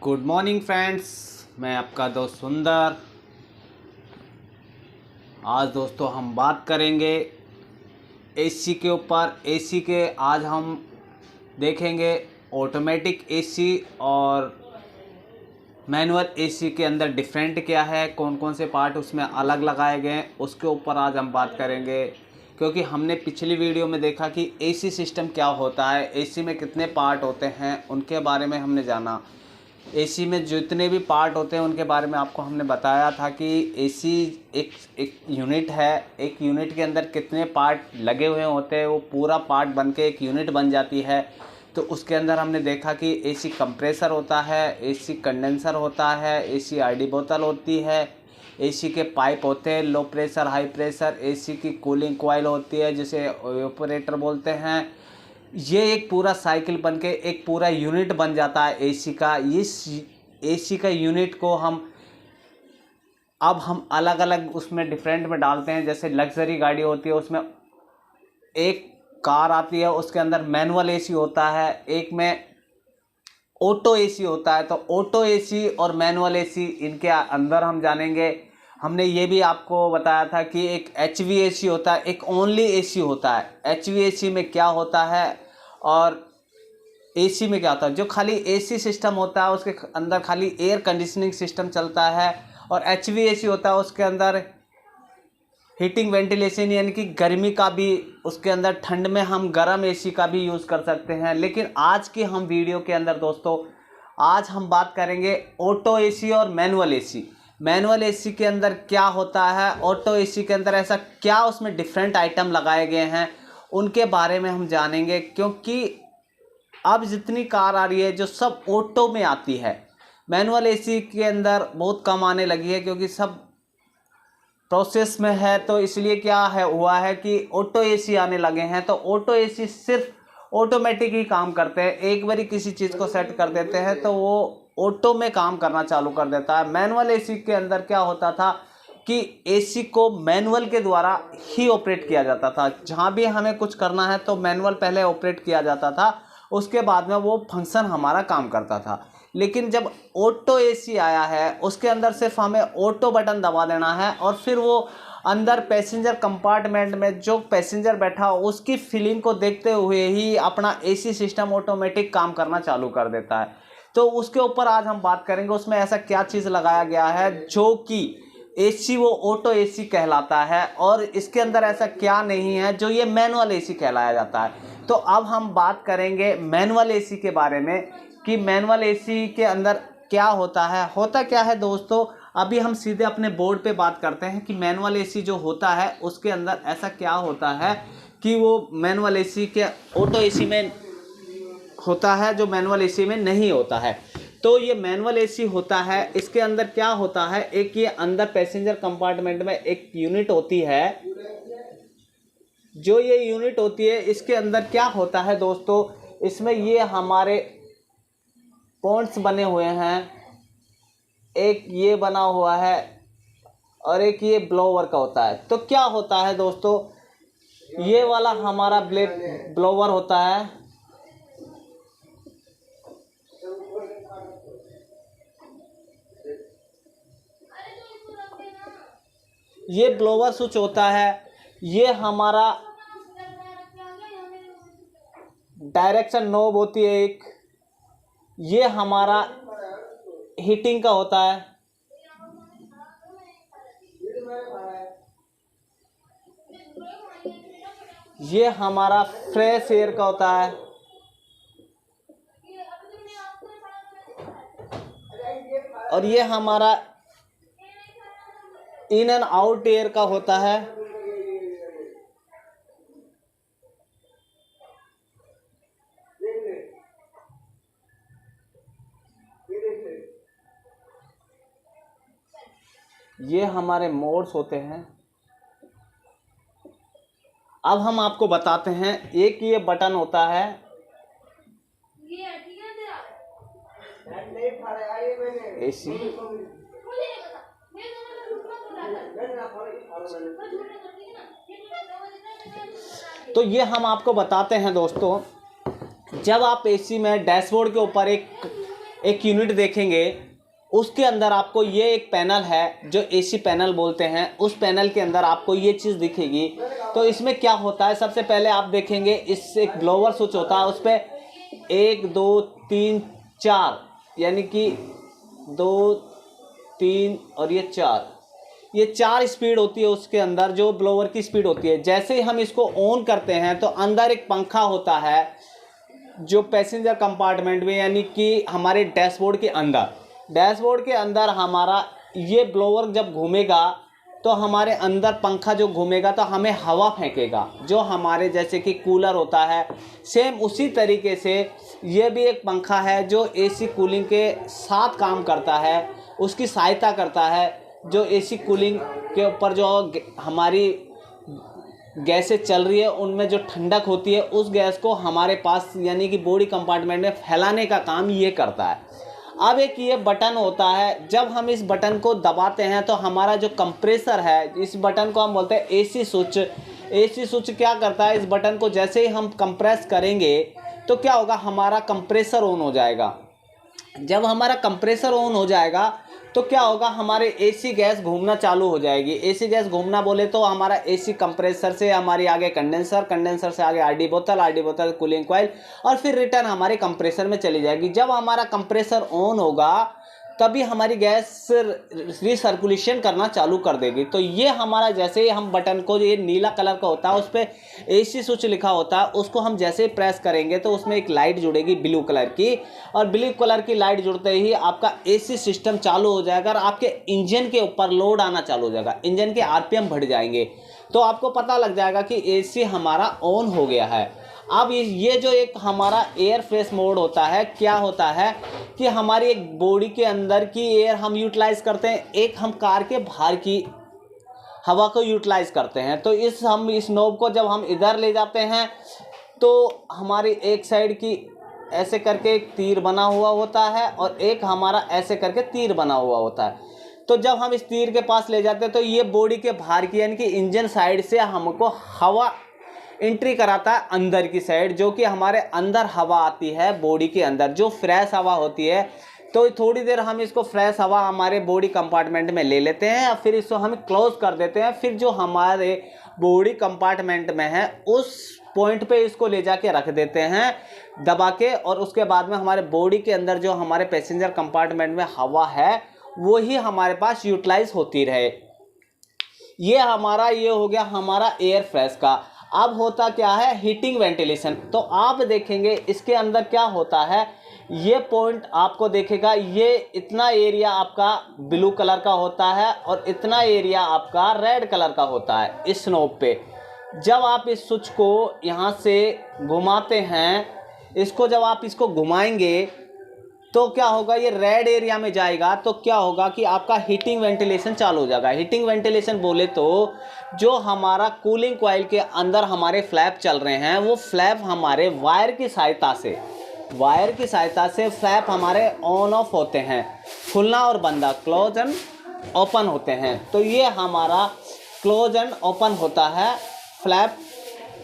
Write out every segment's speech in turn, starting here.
Good morning friends, मैं आपका दोस्त सुंदर। आज दोस्तों हम बात करेंगे एसी के ऊपर। एसी के आज हम देखेंगे ऑटोमेटिक एसी और मैनुअल एसी के अंदर डिफरेंट क्या है, कौन कौन से पार्ट उसमें अलग लगाए गए हैं, उसके ऊपर आज हम बात करेंगे। क्योंकि हमने पिछली वीडियो में देखा कि एसी सिस्टम क्या होता है, एसी में कितने पार्ट होते हैं, उनके बारे में हमने जाना। एसी में जितने भी पार्ट होते हैं उनके बारे में आपको हमने बताया था कि एसी एक यूनिट है। एक यूनिट के अंदर कितने पार्ट लगे हुए होते हैं, वो पूरा पार्ट बन के एक यूनिट बन जाती है। तो उसके अंदर हमने देखा कि एसी कंप्रेसर होता है, एसी कंडेंसर होता है, एसी आईडी बोतल होती है, एसी के पाइप होते हैं low pressure high pressure, AC की कूलिंग कॉइल होती है जिसे ऑपरेटर बोलते हैं। ये एक पूरा साइकिल बन के एक पूरा यूनिट बन जाता है एसी का। इस एसी का यूनिट को हम अलग अलग उसमें डिफरेंट में डालते हैं। जैसे लग्जरी गाड़ी होती है, उसमें एक कार आती है, उसके अंदर मैनुअल एसी होता है, एक में ऑटो एसी होता है। तो ऑटो एसी और मैनुअल एसी, इनके अंदर हम जानेंगे। हमने ये भी आपको बताया था कि एक HVAC होता है, एक ओनली एसी होता है। HVAC में क्या होता है और एसी में क्या होता है। जो खाली एसी सिस्टम होता है उसके अंदर खाली एयर कंडीशनिंग सिस्टम चलता है, और HVAC होता है उसके अंदर हीटिंग वेंटिलेशन, यानी कि गर्मी का भी, उसके अंदर ठंड में हम गर्म एसी का भी यूज़ कर सकते हैं। लेकिन आज की हम वीडियो के अंदर दोस्तों आज हम बात करेंगे ऑटो एसी और मैनुअल एसी। मैनुअल एसी के अंदर क्या होता है, ऑटो एसी के अंदर ऐसा क्या उसमें डिफरेंट आइटम लगाए गए हैं, उनके बारे में हम जानेंगे। क्योंकि अब जितनी कार आ रही है जो सब ऑटो में आती है, मैनुअल एसी के अंदर बहुत कम आने लगी है, क्योंकि सब प्रोसेस में है। तो इसलिए क्या है हुआ है कि ऑटो एसी आने लगे हैं। तो ऑटो एसी सिर्फ ऑटोमेटिक ही काम करते हैं, एक बारी किसी चीज़ को सेट कर देते हैं तो वो ऑटो में काम करना चालू कर देता है। मैनुअल एसी के अंदर क्या होता था कि एसी को मैनुअल के द्वारा ही ऑपरेट किया जाता था। जहाँ भी हमें कुछ करना है तो मैनुअल पहले ऑपरेट किया जाता था, उसके बाद में वो फंक्शन हमारा काम करता था। लेकिन जब ऑटो एसी आया है उसके अंदर सिर्फ हमें ऑटो बटन दबा देना है, और फिर वो अंदर पैसेंजर कंपार्टमेंट में जो पैसेंजर बैठा हो उसकी फीलिंग को देखते हुए ही अपना एसी सिस्टम ऑटोमेटिक काम करना चालू कर देता है। तो उसके ऊपर आज हम बात करेंगे, उसमें ऐसा क्या चीज़ लगाया गया है जो कि एसी वो ऑटो एसी कहलाता है, और इसके अंदर ऐसा क्या नहीं है जो ये मैनुअल एसी कहलाया जाता है। तो अब हम बात करेंगे मैनुअल एसी के बारे में कि मैनुअल एसी के अंदर क्या होता है। होता क्या है दोस्तों, अभी हम सीधे अपने बोर्ड पे बात करते हैं कि मैनुअल एसी जो होता है उसके अंदर ऐसा क्या होता है कि वो मैनुअल एसी के ऑटो एसी में होता है जो मैनुअल एसी में नहीं होता है। तो ये मैनुअल एसी होता है, इसके अंदर क्या होता है, एक ये अंदर पैसेंजर कंपार्टमेंट में एक यूनिट होती है। जो ये यूनिट होती है इसके अंदर क्या होता है दोस्तों, इसमें ये हमारे पॉइंट्स बने हुए हैं, एक ये बना हुआ है और एक ये ब्लोवर का होता है। तो क्या होता है दोस्तों, ये वाला हमारा ब्लोवर होता है, ये ब्लोवर स्विच होता है, ये हमारा डायरेक्शन नॉब होती है एक, ये हमारा हीटिंग का होता है, ये हमारा फ्रेश एयर का होता है, और ये हमारा इन एंड आउट एयर का होता है। ये हमारे मोड्स होते हैं। अब हम आपको बताते हैं, एक ये बटन होता है, एसी, तो ये हम आपको बताते हैं दोस्तों, जब आप एसी में डैशबोर्ड के ऊपर एक एक यूनिट देखेंगे, उसके अंदर आपको ये एक पैनल है जो एसी पैनल बोलते हैं, उस पैनल के अंदर आपको ये चीज़ दिखेगी। तो इसमें क्या होता है, सबसे पहले आप देखेंगे इस एक ब्लोअर स्विच होता है, उस पर 1 2 3 4 यानी कि 2 3 और ये 4, ये 4 स्पीड होती है उसके अंदर, जो ब्लोअर की स्पीड होती है। जैसे ही हम इसको ऑन करते हैं तो अंदर एक पंखा होता है जो पैसेंजर कंपार्टमेंट में, यानी कि हमारे डैशबोर्ड के अंदर हमारा ये ब्लोअर जब घूमेगा तो हमारे अंदर पंखा जो घूमेगा तो हमें हवा फेंकेगा, जो हमारे जैसे कि कूलर होता है। सेम उसी तरीके से ये भी एक पंखा है जो एसी कूलिंग के साथ काम करता है, उसकी सहायता करता है। जो एसी कूलिंग के ऊपर जो हमारी गैसें चल रही है उनमें जो ठंडक होती है, उस गैस को हमारे पास यानी कि बॉडी कंपार्टमेंट में फैलाने का काम ये करता है। अब एक ये बटन होता है, जब हम इस बटन को दबाते हैं तो हमारा जो कंप्रेसर है, इस बटन को हम बोलते हैं एसी स्विच। एसी स्विच क्या करता है, इस बटन को जैसे ही हम कंप्रेस करेंगे तो क्या होगा, हमारा कंप्रेसर ऑन हो जाएगा। जब हमारा कंप्रेसर ऑन हो जाएगा तो क्या होगा, हमारे एसी गैस घूमना चालू हो जाएगी। एसी गैस घूमना बोले तो हमारा एसी कंप्रेसर से हमारी आगे कंडेंसर से आगे आरडी बोतल कूलिंग कॉइल, और फिर रिटर्न हमारे कंप्रेसर में चली जाएगी। जब हमारा कंप्रेसर ऑन होगा तभी हमारी गैस रिसर्कुलेशन करना चालू कर देगी। तो ये हमारा जैसे ही हम बटन को, ये नीला कलर का होता है, उस पर एसी स्विच लिखा होता है, उसको हम जैसे ही प्रेस करेंगे तो उसमें एक लाइट जुड़ेगी ब्लू कलर की, और ब्लू कलर की लाइट जुड़ते ही आपका एसी सिस्टम चालू हो जाएगा और आपके इंजन के ऊपर लोड आना चालू हो जाएगा, इंजन के आरपीएम बढ़ जाएंगे। तो आपको पता लग जाएगा कि एसी हमारा ऑन हो गया है। अब ये जो एक हमारा एयर फ्रेश मोड होता है, क्या होता है कि हमारी एक बॉडी के अंदर की एयर हम यूटिलाइज करते हैं, एक हम कार के बाहर की हवा को यूटिलाइज करते हैं। तो हम इस नॉब को जब हम इधर ले जाते हैं तो हमारी एक साइड की ऐसे करके एक तीर बना हुआ होता है और एक हमारा ऐसे करके तीर बना हुआ होता है। तो जब हम इस तीर के पास ले जाते हैं तो ये बॉडी के बाहर की यानी कि इंजन साइड से हमको हवा एंट्री कराता है अंदर की साइड, जो कि हमारे अंदर हवा आती है बॉडी के अंदर, जो फ्रेश हवा होती है। तो थोड़ी देर हम इसको फ्रेश हवा हमारे बॉडी कंपार्टमेंट में ले लेते हैं और फिर इसको हम क्लोज कर देते हैं। फिर जो हमारे बॉडी कंपार्टमेंट में है उस पॉइंट पे इसको ले जाके रख देते हैं दबा के, और उसके बाद में हमारे बॉडी के अंदर जो हमारे पैसेंजर कंपार्टमेंट में हवा है वो ही हमारे पास यूटिलाइज होती रहे। ये हो गया हमारा एयर फ्रेश का। अब होता क्या है, हीटिंग वेंटिलेशन। तो आप देखेंगे इसके अंदर क्या होता है, ये पॉइंट आपको देखेगा, ये इतना एरिया आपका ब्लू कलर का होता है और इतना एरिया आपका रेड कलर का होता है इस नॉब पे। जब आप इस स्विच को यहाँ से घुमाते हैं, इसको जब आप इसको घुमाएंगे तो क्या होगा, ये रेड एरिया में जाएगा। तो क्या होगा कि आपका हीटिंग वेंटिलेशन चालू हो जाएगा। हीटिंग वेंटिलेशन बोले तो जो हमारा कूलिंग कॉइल के अंदर हमारे फ्लैप चल रहे हैं, वो फ्लैप हमारे वायर की सहायता से फ्लैप हमारे ऑन ऑफ होते हैं, खुलना और बंदा, क्लोज एंड ओपन होते हैं। तो ये हमारा क्लोज एंड ओपन होता है फ्लैप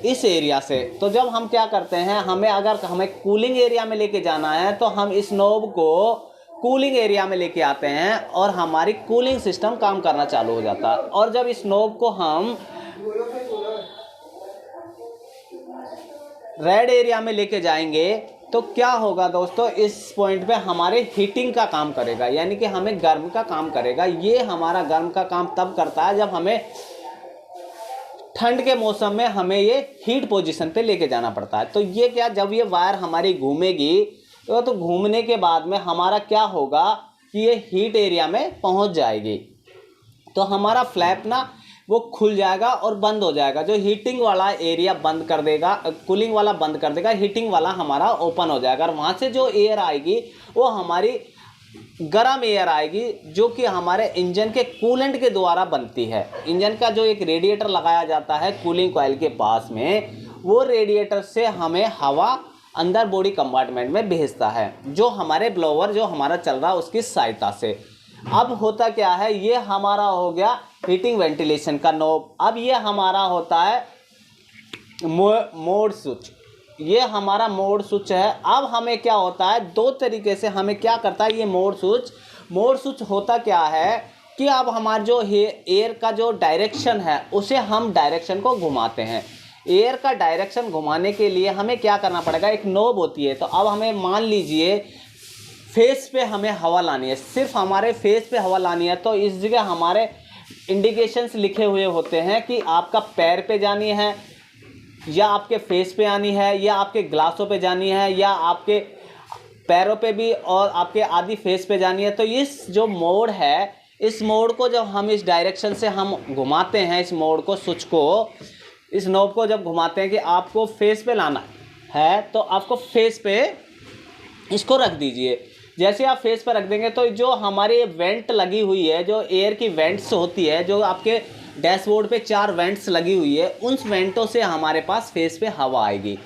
इस एरिया से। तो जब हम क्या करते हैं, अगर हमें कूलिंग एरिया में लेके जाना है तो हम इस नॉब को कूलिंग एरिया में लेके आते हैं और हमारी कूलिंग सिस्टम काम करना चालू हो जाता है। और जब इस नॉब को हम रेड एरिया में लेके जाएंगे तो क्या होगा दोस्तों, इस पॉइंट पे हमारे हीटिंग का काम करेगा, यानी कि हमें गर्म का काम करेगा। ये हमारा गर्म का काम तब करता है जब हमें ठंड के मौसम में हमें ये हीट पोजीशन पे लेके जाना पड़ता है। तो ये क्या, जब ये वायर हमारी घूमेगी तो घूमने के बाद में हमारा क्या होगा कि ये हीट एरिया में पहुंच जाएगी। तो हमारा फ्लैप ना वो खुल जाएगा और बंद हो जाएगा। जो हीटिंग वाला एरिया बंद कर देगा, कूलिंग वाला बंद कर देगा, हीटिंग वाला हमारा ओपन हो जाएगा। और वहाँ से जो एयर आएगी वो हमारी गर्म एयर आएगी, जो कि हमारे इंजन के कूलेंट के द्वारा बनती है। इंजन का जो एक रेडिएटर लगाया जाता है कूलिंग कॉइल के पास में, वो रेडिएटर से हमें हवा अंदर बॉडी कंपार्टमेंट में भेजता है, जो हमारे ब्लोअर जो हमारा चल रहा है उसकी सहायता से। अब होता क्या है, ये हमारा हो गया हीटिंग वेंटिलेशन का नॉब। अब ये हमारा होता है मोड स्विच। ये हमारा मोड स्विच है। अब हमें क्या होता है, दो तरीके से हमें क्या करता है ये मोड स्विच होता क्या है कि अब हमारा जो एयर का जो डायरेक्शन है उसे हम डायरेक्शन को घुमाते हैं। एयर का डायरेक्शन घुमाने के लिए हमें क्या करना पड़ेगा, एक नोब होती है। तो अब हमें मान लीजिए फेस पे हमें हवा लानी है, सिर्फ हमारे फेस पे हवा लानी है, तो इस जगह हमारे इंडिकेशंस लिखे हुए होते हैं कि आपका पैर पे जानी है या आपके फेस पे आनी है या आपके ग्लासों पे जानी है या आपके पैरों पे भी और आपके आदि फेस पे जानी है। तो इस जो मोड है, इस मोड को जब हम इस डायरेक्शन से हम घुमाते हैं, इस मोड को स्विच को, इस नॉब को जब घुमाते हैं कि आपको फेस पे लाना है, तो आपको फेस पे इसको रख दीजिए। जैसे आप फेस पे रख देंगे तो जो हमारी वेंट लगी हुई है, जो एयर की वेंट्स होती है, जो आपके डैशबोर्ड पे 4 वेंट्स लगी हुई है, उन वेंटों से हमारे पास फेस पे हवा आएगी,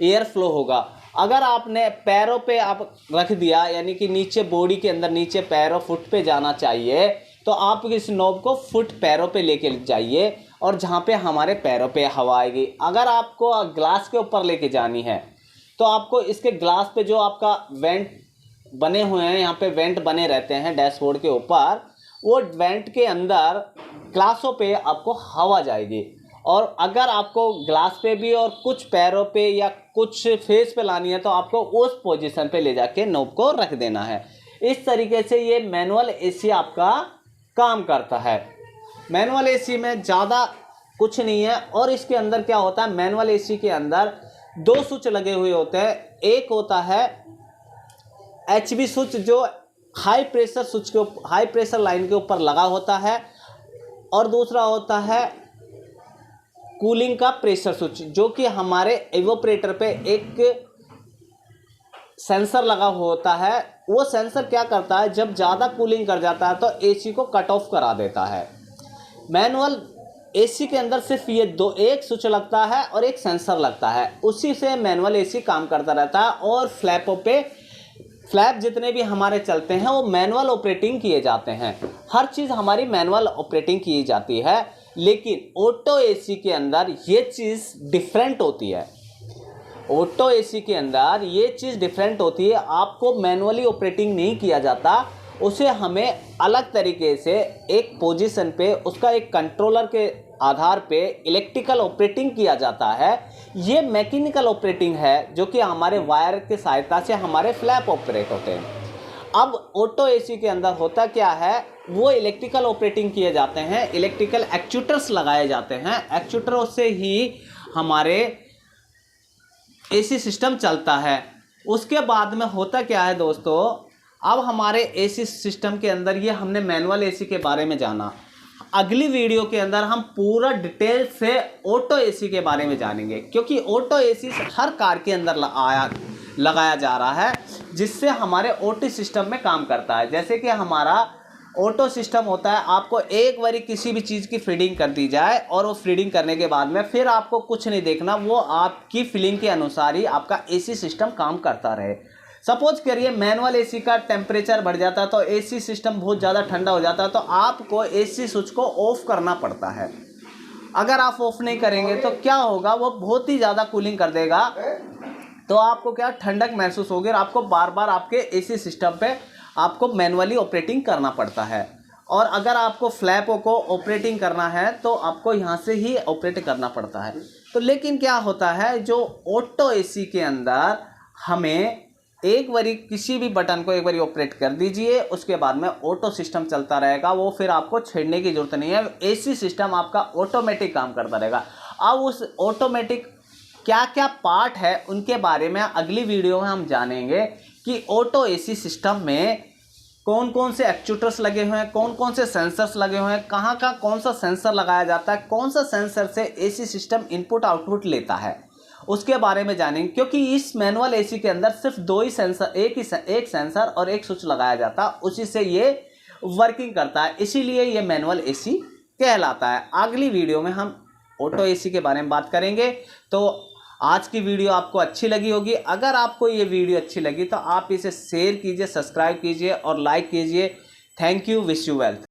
एयर फ्लो होगा। अगर आपने पैरों पे आप रख दिया, यानी कि नीचे बॉडी के अंदर नीचे पैरों फुट पे जाना चाहिए, तो आप इस नॉब को फुट पैरों पे लेके जाइए और जहाँ पे हमारे पैरों पे हवा आएगी। अगर आपको ग्लास के ऊपर लेके जानी है तो आपको इसके ग्लास पे जो आपका वेंट बने हुए हैं, यहाँ पे वेंट बने रहते हैं डैशबोर्ड के ऊपर, वो वेंट के अंदर ग्लासों पे आपको हवा जाएगी। और अगर आपको ग्लास पे भी और कुछ पैरों पे या कुछ फेस पे लानी है तो आपको उस पोजीशन पे ले जाके नॉब को रख देना है। इस तरीके से ये मैनुअल एसी आपका काम करता है। मैनुअल एसी में ज़्यादा कुछ नहीं है। और इसके अंदर क्या होता है, मैनुअल एसी के अंदर 2 स्विच लगे हुए होते हैं। एक होता है HV स्विच जो हाई प्रेशर स्विच के हाई प्रेशर लाइन के ऊपर लगा होता है, और दूसरा होता है कूलिंग का प्रेशर स्विच जो कि हमारे इवोपरेटर पे एक सेंसर लगा होता है। वो सेंसर क्या करता है, जब ज़्यादा कूलिंग कर जाता है तो एसी को कट ऑफ करा देता है। मैनुअल एसी के अंदर सिर्फ ये एक स्विच लगता है और एक सेंसर लगता है, उसी से मैनुअल एसी काम करता रहता है। और फ्लैप जितने भी हमारे चलते हैं वो मैनुअल ऑपरेटिंग किए जाते हैं। हर चीज़ हमारी मैनुअल ऑपरेटिंग की जाती है, लेकिन ऑटो एसी के अंदर ये चीज़ डिफरेंट होती है। ऑटो एसी के अंदर ये चीज़ डिफरेंट होती है, आपको मैनुअली ऑपरेटिंग नहीं किया जाता, उसे हमें अलग तरीके से एक पोजीशन पे उसका एक कंट्रोलर के आधार पे इलेक्ट्रिकल ऑपरेटिंग किया जाता है। ये मैकेनिकल ऑपरेटिंग है जो कि हमारे वायर की सहायता से हमारे फ्लैप ऑपरेट होते हैं। अब ऑटो एसी के अंदर होता क्या है, वो इलेक्ट्रिकल ऑपरेटिंग किए जाते हैं, इलेक्ट्रिकल एक्चुएटर्स लगाए जाते हैं। एक्चुएटरों से ही हमारे एसी सिस्टम चलता है। उसके बाद में होता क्या है दोस्तों, अब हमारे एसी सिस्टम के अंदर ये हमने मैनुअल एसी के बारे में जाना। अगली वीडियो के अंदर हम पूरा डिटेल से ऑटो एसी के बारे में जानेंगे, क्योंकि ऑटो एसी हर कार के अंदर लगाया जा रहा है, जिससे हमारे ऑटो सिस्टम में काम करता है। जैसे कि हमारा ऑटो सिस्टम होता है, आपको एक बारी किसी भी चीज़ की फीडिंग कर दी जाए और वो फीडिंग करने के बाद में फिर आपको कुछ नहीं देखना, वो आपकी फीलिंग के अनुसार ही आपका एसी सिस्टम काम करता रहे। सपोज करिए मैनुअल एसी का टेम्परेचर बढ़ जाता है तो एसी सिस्टम बहुत ज़्यादा ठंडा हो जाता है, तो आपको एसी स्विच को ऑफ करना पड़ता है। अगर आप ऑफ नहीं करेंगे तो क्या होगा, वो बहुत ही ज़्यादा कूलिंग कर देगा, तो आपको क्या ठंडक महसूस होगी और आपको बार बार आपके एसी सिस्टम पे आपको मैनुअली ऑपरेटिंग करना पड़ता है। और अगर आपको फ्लैपों को ऑपरेटिंग करना है तो आपको यहाँ से ही ऑपरेट करना पड़ता है। तो लेकिन क्या होता है, जो ऑटो एसी के अंदर हमें एक बारी किसी भी बटन को एक बारी ऑपरेट कर दीजिए, उसके बाद में ऑटो सिस्टम चलता रहेगा, वो फिर आपको छेड़ने की ज़रूरत नहीं है। एसी सिस्टम आपका ऑटोमेटिक काम करता रहेगा। अब उस ऑटोमेटिक क्या क्या पार्ट है उनके बारे में अगली वीडियो में हम जानेंगे कि ऑटो एसी सिस्टम में कौन कौन से एक्चुएटर्स लगे हुए हैं, कौन कौन से सेंसर्स लगे हुए हैं, कहाँ का कौन सा सेंसर लगाया जाता है, कौन सा सेंसर से एसी सिस्टम इनपुट आउटपुट लेता है, उसके बारे में जानेंगे। क्योंकि इस मैनुअल एसी के अंदर सिर्फ 2 ही सेंसर, एक सेंसर और एक स्विच लगाया जाता है, उसी से ये वर्किंग करता है, इसीलिए ये मैनुअल एसी कहलाता है। अगली वीडियो में हम ऑटो एसी के बारे में बात करेंगे। तो आज की वीडियो आपको अच्छी लगी होगी। अगर आपको ये वीडियो अच्छी लगी तो आप इसे शेयर कीजिए, सब्सक्राइब कीजिए और लाइक कीजिए। Thank you, wish you well.